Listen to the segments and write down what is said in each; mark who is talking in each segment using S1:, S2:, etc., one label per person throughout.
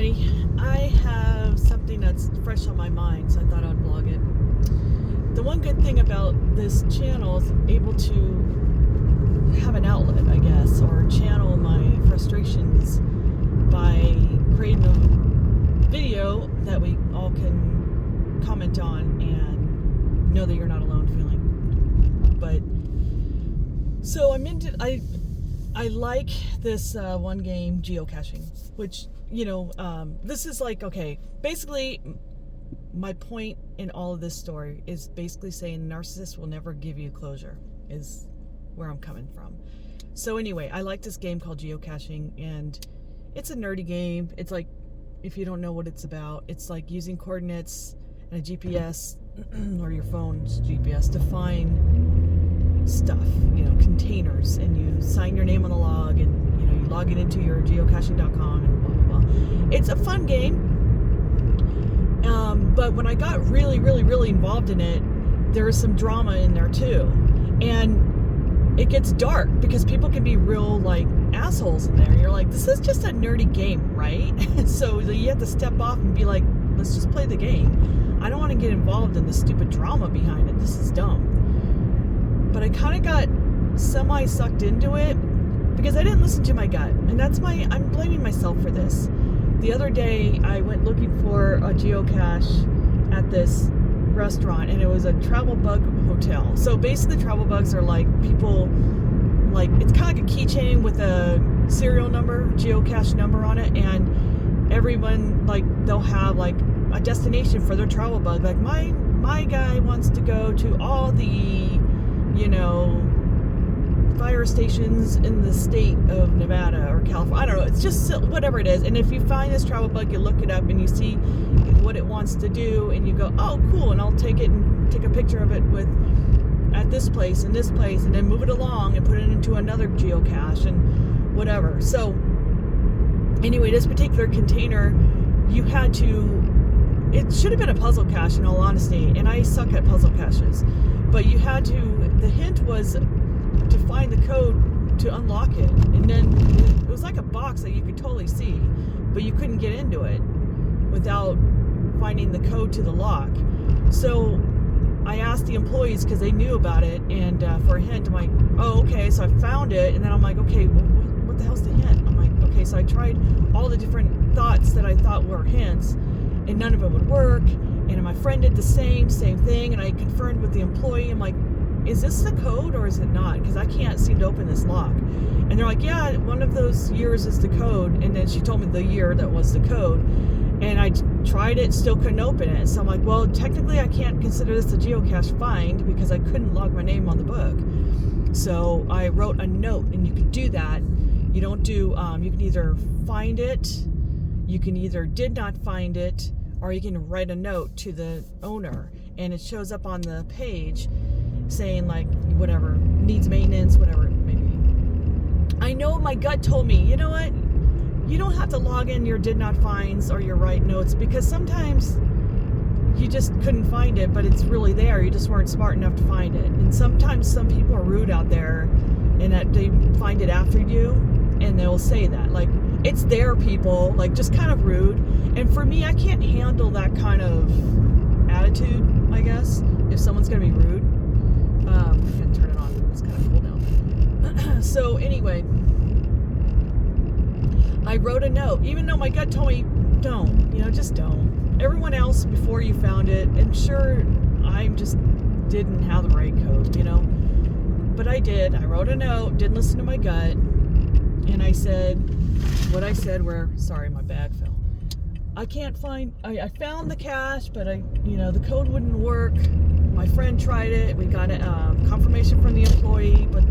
S1: everybody. I have something that's fresh on my mind, so I thought I'd vlog it. The one good thing about this channel is able to have an outlet, I guess, or channel my frustrations by creating a video that we all can comment on and know that you're not alone feeling. But so I like this one game, Geocaching, which, this is like, okay, basically my point in all of this story is basically saying narcissists will never give you closure, is where I'm coming from. So anyway, I like this game called Geocaching, and it's a nerdy game. It's like, if you don't know what it's about, it's like using coordinates and a GPS or your phone's GPS to find stuff, containers, and you sign your name on the log, and you log it into your geocaching.com and blah blah blah. It's a fun game, but when I got really involved in it, there was some drama in there too, and it gets dark because people can be real like assholes in there. You're like, this is just a nerdy game, right? So you have to step off and be like, let's just play the game. I don't want to get involved in the stupid drama behind it. This is dumb. But I kind of got semi-sucked into it because I didn't listen to my gut. And I'm blaming myself for this. The other day, I went looking for a geocache at this restaurant, and it was a travel bug hotel. So basically, travel bugs are like people, like, it's kind of like a keychain with a serial number, geocache number on it, and everyone, like, they'll have like a destination for their travel bug. Like my guy wants to go to all the fire stations in the state of Nevada or California. I don't know. It's just whatever it is. And if you find this travel bug, you look it up and you see what it wants to do, and you go, oh, cool, and I'll take it and take a picture of it at this place and this place, and then move it along and put it into another geocache and whatever. So anyway, this particular container, it should have been a puzzle cache in all honesty, and I suck at puzzle caches, but the hint was to find the code to unlock it, and then it was like a box that you could totally see, but you couldn't get into it without finding the code to the lock. So I asked the employees, because they knew about it, and for a hint. I'm like, oh, okay, so I found it, and then I'm like, okay, well, what the hell's the hint? I'm like, okay, so I tried all the different thoughts that I thought were hints, and none of them would work. And my friend did the same thing, and I confirmed with the employee. I'm like, is this the code or is it not? Because I can't seem to open this lock. And they're like, yeah, one of those years is the code. And then she told me the year that was the code. And I tried it, still couldn't open it. So I'm like, well, technically I can't consider this a geocache find because I couldn't log my name on the book. So I wrote a note, and you can do that. You don't do, you can either find it, you can either did not find it, or you can write a note to the owner, and it shows up on the page saying, like, whatever, needs maintenance, whatever it may be. I know my gut told me, you know what? You don't have to log in your did not finds or your write notes, because sometimes you just couldn't find it, but it's really there. You just weren't smart enough to find it. And sometimes some people are rude out there, and that they find it after you, and they'll say that, like, it's their people, like, just kind of rude. And for me, I can't handle that kind of attitude, I guess, if someone's going to be rude. I'm going to turn it on. It's kind of cool now. So anyway, I wrote a note, even though my gut told me, don't, just don't. Everyone else before you found it, and sure, I just didn't have the right code, But I did. I wrote a note, didn't listen to my gut, and I said what I said sorry, my bag fell. I found the cache, but the code wouldn't work. My friend tried it. We got a confirmation from the employee, but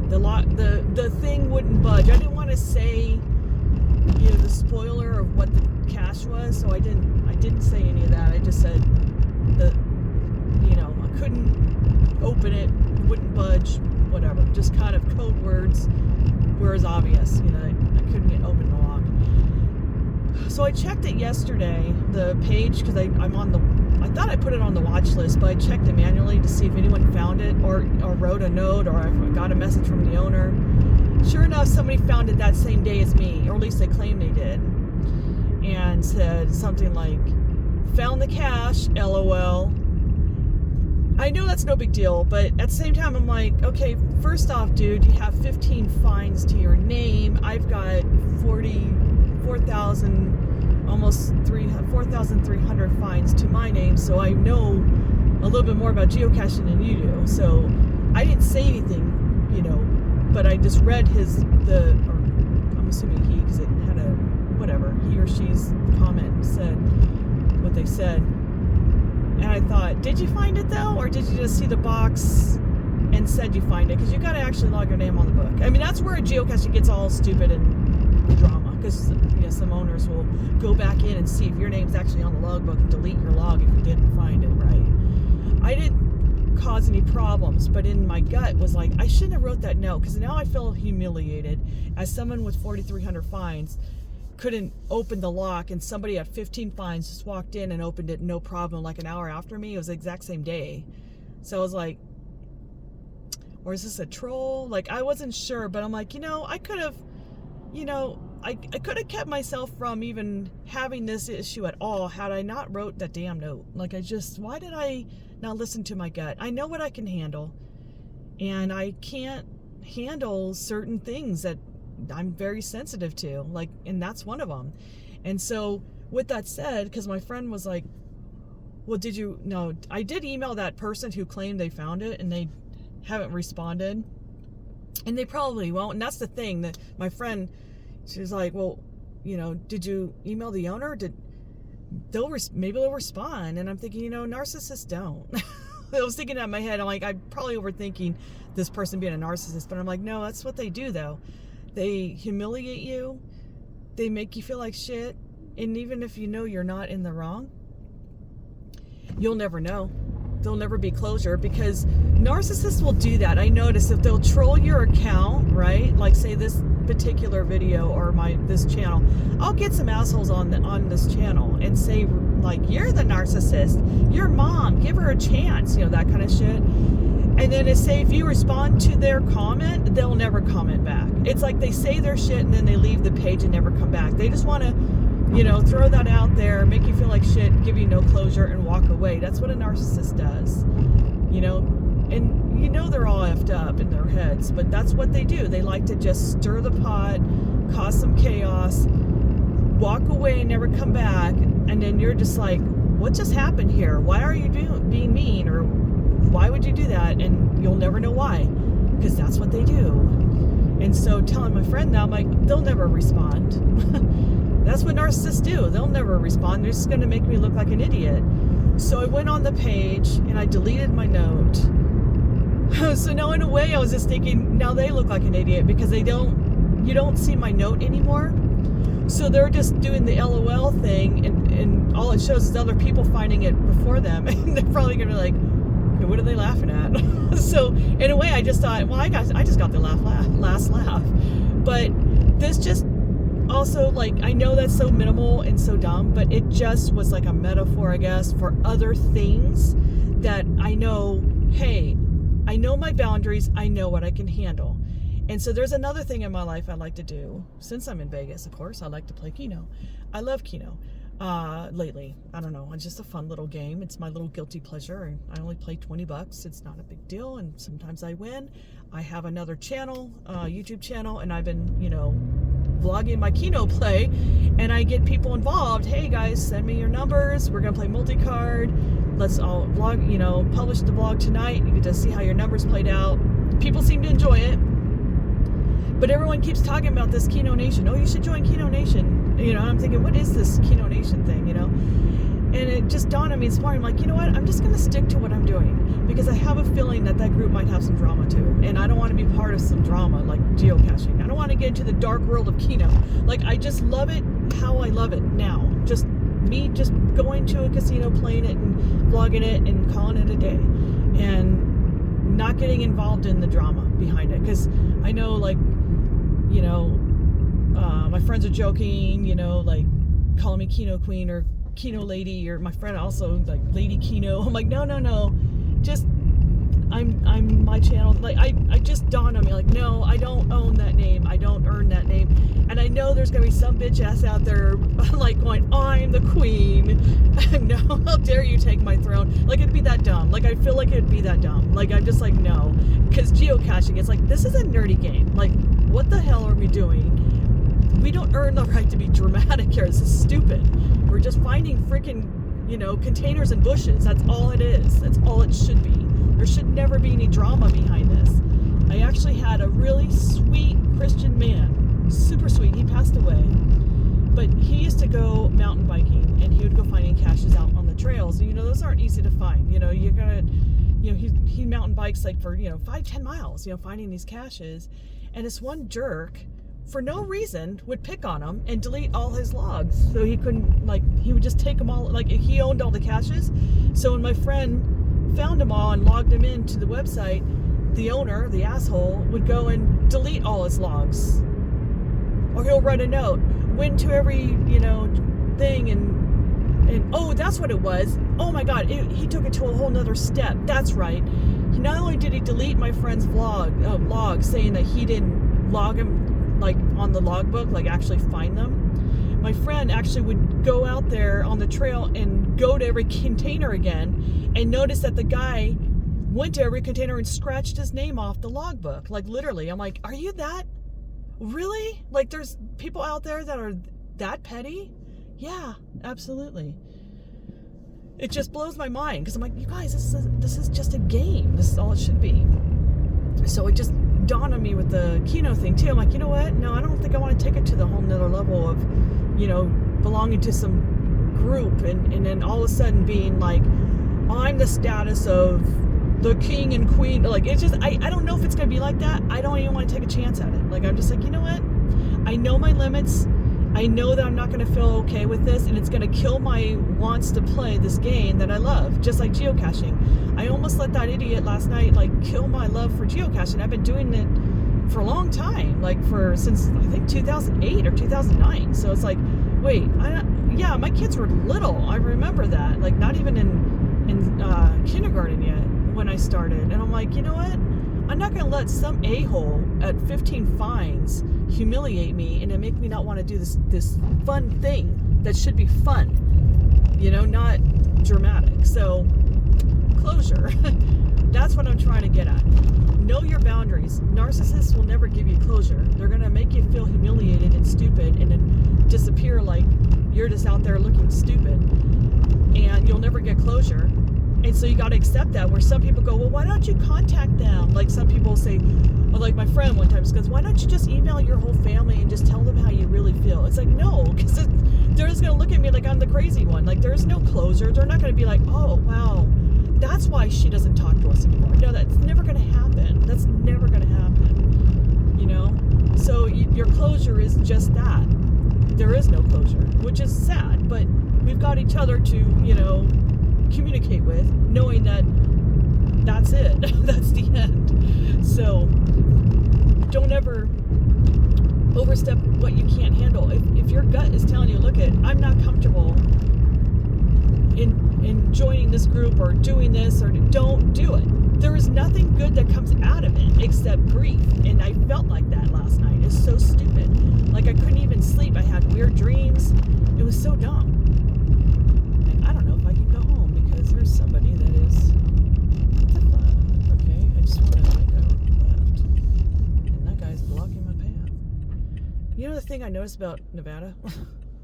S1: the thing wouldn't budge. I didn't want to say the spoiler of what the cache was, so I didn't say any of that. I just said that I couldn't open it, wouldn't budge, whatever. Just kind of code words were as obvious. I couldn't open the lock. So I checked it yesterday, the page, because I thought I put it on the watch list, but I checked it manually to see if anyone found it or wrote a note, or I got a message from the owner. Sure enough, somebody found it that same day as me, or at least they claimed they did. and said something like, found the cache, LOL. I know that's no big deal, but at the same time, I'm like, okay, first off, dude, you have 15 fines to your name. I've got 4,000, almost 4,300 fines to my name, so I know a little bit more about geocaching than you do. So I didn't say anything, but I just read or I'm assuming he, because it had a, whatever, he or she's comment said what they said. And I thought, did you find it though? Or did you just see the box and said you find it? Because you got to actually log your name on the book. I mean, that's where geocaching gets all stupid and drama. Because some owners will go back in and see if your name's actually on the logbook and delete your log if you didn't find it, right? I didn't cause any problems, but in my gut was like, I shouldn't have wrote that note, because now I feel humiliated as someone with 4,300 fines couldn't open the lock, and somebody at 15 fines just walked in and opened it no problem like an hour after me. It was the exact same day. So I was like, or is this a troll? Like, I wasn't sure, but I'm like, I could have, I could have kept myself from even having this issue at all had I not wrote that damn note. Like, why did I not listen to my gut? I know what I can handle, and I can't handle certain things that I'm very sensitive to, and that's one of them. And so with that said, because my friend was like, well, I did email that person who claimed they found it, and they haven't responded, and they probably won't. And that's the thing, that my friend, she was like, well, did you email the owner? Maybe they'll respond. And I'm thinking, narcissists don't. I was thinking that in my head. I'm like, I'm probably overthinking this person being a narcissist, but I'm like, no, that's what they do though. They humiliate you. They make you feel like shit. And even if you're not in the wrong, you'll never know. There'll never be closure, because narcissists will do that. I notice if they'll troll your account, right? Like, say this particular video or this channel, I'll get some assholes on this channel and say, like, you're the narcissist, your mom, give her a chance, that kind of shit. And then if you respond to their comment, they'll never comment back. It's like they say their shit and then they leave the page and never come back. They just want to, throw that out there, make you feel like shit, give you no closure, and walk away. That's what a narcissist does, and they're all effed up in their heads, but that's what they do. They like to just stir the pot, cause some chaos, walk away and never come back, and then you're just like, what just happened here? Why are you being mean? Or why would you do that? And you'll never know why, because that's what they do. And so telling my friend now, I'm like, they'll never respond. That's what narcissists do. They'll never respond. They're just going to make me look like an idiot. So I went on the page and I deleted my note. So now in a way I was just thinking, now they look like an idiot, because you don't see my note anymore. So they're just doing the LOL thing, and all it shows is other people finding it before them. And they're probably going to be like, okay, what are they laughing at? So in a way I just thought, well, I just got the last laugh. But this just also, I know that's so minimal and so dumb, but it just was like a metaphor, I guess, for other things that I know, hey, I know my boundaries, I know what I can handle. And so there's another thing in my life I like to do. Since I'm in Vegas, of course, I like to play Keno. I love Keno. Lately, I don't know, it's just a fun little game. It's my little guilty pleasure. I only play $20. It's not a big deal, and sometimes I win. I have another channel, YouTube channel, and I've been, vlogging my Keno play, and I get people involved. Hey guys, send me your numbers. We're gonna play multi-card. Let's all vlog, publish the vlog tonight. You get to see how your numbers played out. People seem to enjoy it, but everyone keeps talking about this Keno Nation. Oh, you should join Keno Nation. And I'm thinking, what is this Keno Nation thing? And it just dawned on me this morning. I'm like, you know what? I'm just gonna stick to what I'm doing, because I have a feeling that group might have some drama too, and I don't want to be part of some drama like geocaching. I don't want to get into the dark world of Keno. Like, I just love it how I love it now. Just me just going to a casino, playing it and vlogging it and calling it a day, and not getting involved in the drama behind it. Because I know, my friends are joking, calling me Keno Queen or Keno Lady, or my friend also like Lady Keno. I'm like, no, just I'm my channel. Like, I just dawned on me, like, no, I don't own that name, I don't earn that name, and I know there's gonna be some bitch ass out there like going, I'm the queen. No, how dare you take my throne? Like, it'd be that dumb. Like, I feel like it'd be that dumb. Like, I'm just like, no. Because geocaching, it's like, this is a nerdy game. Like, what the hell are we doing? We don't earn the right to be dramatic here. This is stupid. We're just finding freaking, containers and bushes. That's all it is. That's all it should be. There should never be any drama behind this. I actually had a really sweet Christian man, super sweet. He passed away, but he used to go mountain biking, and he would go finding caches out on the trails. And, those aren't easy to find. You gotta, he mountain bikes like for 5-10 miles, finding these caches. And this one jerk, for no reason, would pick on him and delete all his logs. So he couldn't, he would just take them all, he owned all the caches. So when my friend found them all and logged them into the website, the owner, the asshole, would go and delete all his logs. Or he'll write a note, went to every, thing, and oh, that's what it was. Oh my God, he took it to a whole nother step. That's right. Not only did he delete my friend's log saying that he didn't log him, on the logbook, actually find them. My friend actually would go out there on the trail and go to every container again and notice that the guy went to every container and scratched his name off the logbook. Literally. I'm like, are you that? Really? There's people out there that are that petty? Yeah, absolutely. It just blows my mind because I'm like, you guys, this is just a game. This is all it should be. So it just dawned on me with the Keno thing too. I'm like, you know what? No, I don't think I want to take it to the whole nother level of, belonging to some group and then all of a sudden being like, I'm the status of the king and queen. It's just, I don't know if it's going to be like that. I don't even want to take a chance at it. I'm just like, you know what? I know my limits. I know that I'm not going to feel okay with this, and it's going to kill my wants to play this game that I love, just like geocaching. I almost let that idiot last night, kill my love for geocaching. I've been doing it for a long time, since, I think, 2008 or 2009. So it's like, wait, my kids were little. I remember that. Not even in kindergarten yet when I started. And I'm like, you know what? I'm not going to let some a-hole at 15 fines humiliate me and then make me not want to do this fun thing that should be fun, not dramatic. So, closure. That's what I'm trying to get at. Know your boundaries. Narcissists will never give you closure. They're going to make you feel humiliated and stupid and then disappear like you're just out there looking stupid. And you'll never get closure. And so you got to accept that, where some people go, well, why don't you contact them? Some people say, or my friend one time just goes, why don't you just email your whole family and just tell them how you really feel? It's like, no, because they're just going to look at me like I'm the crazy one. There's no closure. They're not going to be like, oh, wow, that's why she doesn't talk to us anymore. No, that's never going to happen. That's never going to happen, So your closure is just that. There is no closure, which is sad, but we've got each other to, communicate with, knowing that that's it. That's the end. So don't ever overstep what you can't handle. If your gut is telling you, look, I'm not comfortable in joining this group or doing this, or don't do it. There is nothing good that comes out of it except grief. And I felt like that last night. It's so stupid. I couldn't even sleep. I had weird dreams. It was so dumb. I don't know if I can go home because there's somebody that is, what the fuck? Okay, I just want to go left. And that guy's blocking my path. The thing I noticed about Nevada,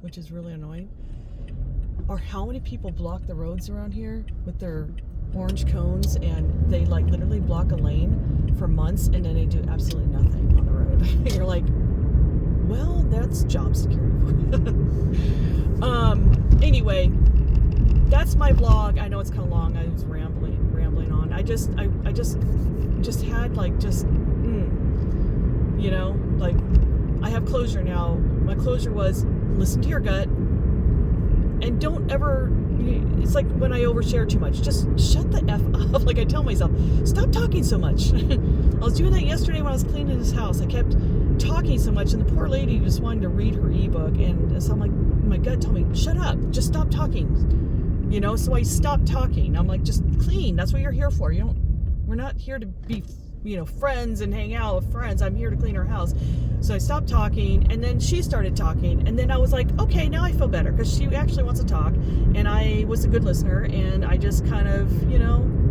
S1: which is really annoying, are how many people block the roads around here with their orange cones, and they literally block a lane for months and then they do absolutely nothing on the road. And you're like, well, that's job security for you. Anyway, that's my vlog. I know it's kind of long. I was rambling on. I just had I have closure now. My closure was listen to your gut and don't ever. It's like when I overshare too much. Just shut the F up. I tell myself, stop talking so much. I was doing that yesterday when I was cleaning this house. I kept talking so much, and the poor lady just wanted to read her ebook, and so I'm like, my gut told me, shut up, just stop talking. So I stopped talking. I'm like, just clean. That's what you're here for. We're not here to be friends and hang out with friends. I'm here to clean her house. So I stopped talking, and then she started talking, and then I was like, okay, now I feel better, because she actually wants to talk, and I was a good listener, and I just kind of,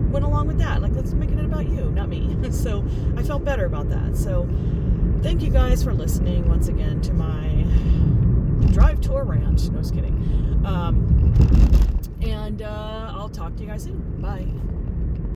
S1: went along with that. Like, let's make it about you, not me. So I felt better about that. So thank you guys for listening once again to my drive to a ranch. No, just kidding. And I'll talk to you guys soon. Bye.